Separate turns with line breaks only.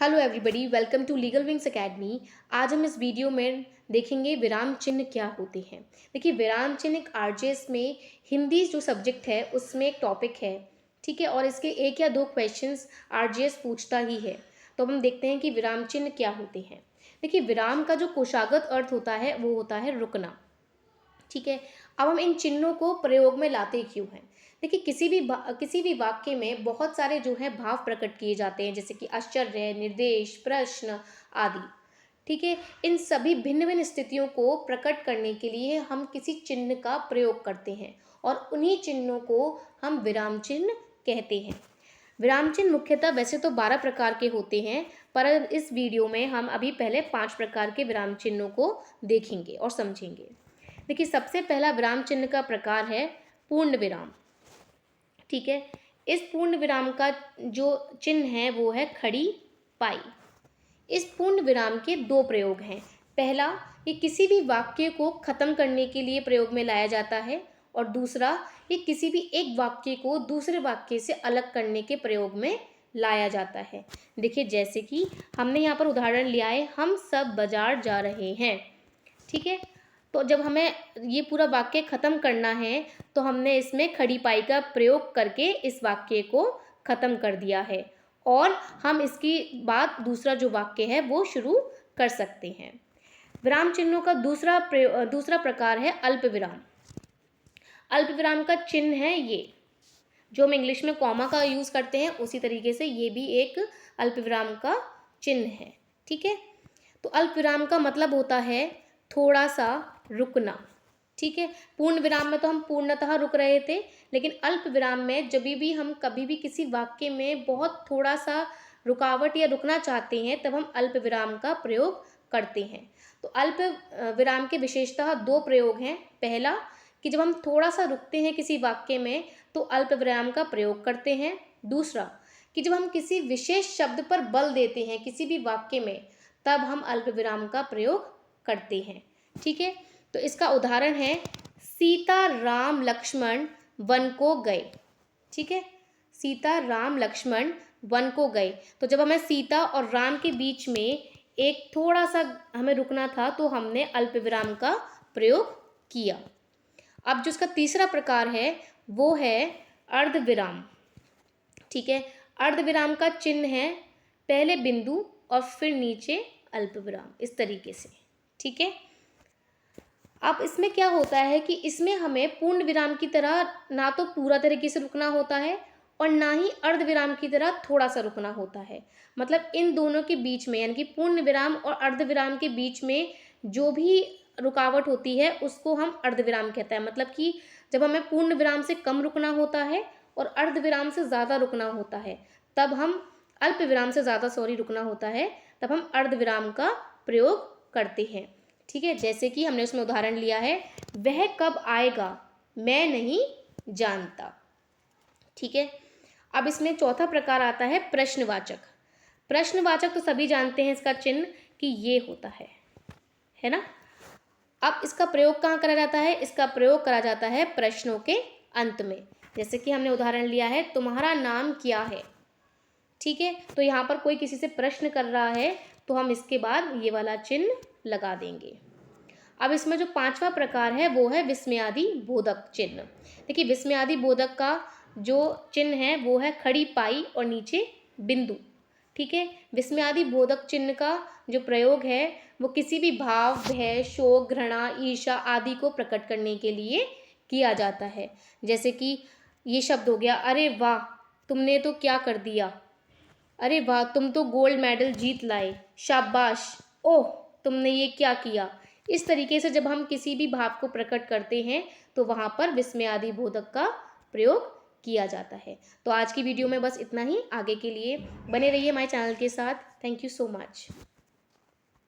Hello everybody, welcome to Legal Wings Academy. आज हम इस वीडियो में देखेंगे विराम चिन्ह क्या होते हैं। देखिए, विराम चिन्ह एक आरजेएस में हिंदी जो सब्जेक्ट है उसमें एक टॉपिक है, ठीक है, और इसके एक या दो क्वेश्चंस आरजेएस पूछता ही है। तो हम देखते हैं कि विराम चिन्ह क्या होते हैं। देखिए, विराम का जो कोशागत अर्थ होता है वो होता है रुकना, ठीक है। अब हम इन चिन्हों को प्रयोग में लाते क्यों हैं। देखिए, किसी भी वाक्य में बहुत सारे जो है भाव प्रकट किए जाते हैं, जैसे कि आश्चर्य, निर्देश, प्रश्न आदि, ठीक है। इन सभी भिन्न भिन्न स्थितियों को प्रकट करने के लिए हम किसी चिन्ह का प्रयोग करते हैं और उन्हीं चिन्हों को हम विराम चिन्ह कहते हैं। विराम चिन्ह मुख्यतः वैसे तो 12 प्रकार के होते हैं, पर इस वीडियो में हम अभी पहले 5 प्रकार के विराम चिन्हों को देखेंगे और समझेंगे। देखिए, सबसे पहला विराम चिन्ह का प्रकार है पूर्ण विराम, ठीक है। इस पूर्ण विराम का जो चिन्ह है वो है खड़ी पाई। इस पूर्ण विराम के दो प्रयोग हैं। पहला, ये किसी भी वाक्य को खत्म करने के लिए प्रयोग में लाया जाता है, और दूसरा, ये किसी भी एक वाक्य को दूसरे वाक्य से अलग करने के प्रयोग में लाया जाता है। देखिए, जैसे कि हमने यहाँ पर उदाहरण लिया है, हम सब बाजार जा रहे हैं, ठीक है। तो जब हमें ये पूरा वाक्य खत्म करना है तो हमने इसमें खड़ी पाई का प्रयोग करके इस वाक्य को खत्म कर दिया है, और हम इसकी बाद दूसरा जो वाक्य है वो शुरू कर सकते हैं। विराम चिन्हों का दूसरा प्रकार है अल्प विराम। अल्प विराम का चिन्ह है ये, जो हम इंग्लिश में कॉमा का यूज़ करते हैं उसी तरीके से ये भी एक अल्प विराम का चिन्ह है, ठीक है। तो अल्प विराम का मतलब होता है थोड़ा सा रुकना, ठीक है। पूर्ण विराम में तो हम पूर्णतः रुक रहे थे, लेकिन अल्प विराम में जब भी हम कभी भी किसी वाक्य में बहुत थोड़ा सा रुकावट या रुकना चाहते हैं तब हम अल्प विराम का प्रयोग करते हैं। तो अल्प विराम के विशेषतः दो प्रयोग हैं। पहला, कि जब हम थोड़ा सा रुकते हैं किसी वाक्य में तो अल्प विराम का प्रयोग करते हैं। दूसरा, कि जब हम किसी विशेष शब्द पर बल देते हैं किसी भी वाक्य में तब हम अल्प विराम का प्रयोग करते हैं, ठीक है। तो इसका उदाहरण है सीता राम लक्ष्मण वन को गए, ठीक है। सीता राम लक्ष्मण वन को गए, तो जब हमें सीता और राम के बीच में एक थोड़ा सा हमें रुकना था तो हमने अल्प विराम का प्रयोग किया। अब जो इसका तीसरा प्रकार है वो है अर्ध विराम, ठीक है। अर्ध विराम का चिन्ह है पहले बिंदु और फिर नीचे अल्प विराम, इस तरीके से, ठीक है। अब इसमें क्या होता है कि इसमें हमें पूर्ण विराम की तरह ना तो पूरा तरीके से रुकना होता है और ना ही अर्ध विराम की तरह थोड़ा सा रुकना होता है। मतलब इन दोनों के बीच में, यानी कि पूर्ण विराम और अर्ध विराम के बीच में जो भी रुकावट होती है उसको हम अर्ध विराम कहते हैं। मतलब कि जब हमें पूर्ण विराम से कम रुकना होता है और अर्ध विराम से ज़्यादा रुकना होता है तब हम अल्प विराम से ज़्यादा रुकना होता है तब हम अर्ध विराम का प्रयोग करते हैं, ठीक है। जैसे कि हमने उसमें उदाहरण लिया है, वह कब आएगा मैं नहीं जानता, ठीक है। अब इसमें चौथा प्रकार आता है प्रश्नवाचक। प्रश्नवाचक तो सभी जानते हैं इसका चिन्ह कि ये होता है ना। अब इसका प्रयोग कहाँ करा जाता है? इसका प्रयोग करा जाता है प्रश्नों के अंत में। जैसे कि हमने उदाहरण लिया है, तुम्हारा नाम क्या है, ठीक है। तो यहाँ पर कोई किसी से प्रश्न कर रहा है तो हम इसके बाद ये वाला चिन्ह लगा देंगे। अब इसमें जो पांचवा प्रकार है वो है विस्मयादि बोधक चिन्ह। देखिए, विस्मयादि बोधक का जो चिन्ह है वो है खड़ी पाई और नीचे बिंदु, ठीक है। विस्मयादि बोधक चिन्ह का जो प्रयोग है वो किसी भी भाव, भय, शोक, घृणा, ईर्ष्या आदि को प्रकट करने के लिए किया जाता है। जैसे कि ये शब्द हो गया, अरे वाह तुमने तो क्या कर दिया, अरे वाह तुम तो गोल्ड मेडल जीत लाए, शाबाश, ओह तुमने ये क्या किया। इस तरीके से जब हम किसी भी भाव को प्रकट करते हैं तो वहाँ पर विस्मयादि बोधक का प्रयोग किया जाता है। तो आज की वीडियो में बस इतना ही। आगे के लिए बने रहिए हमारे चैनल के साथ। Thank you so much.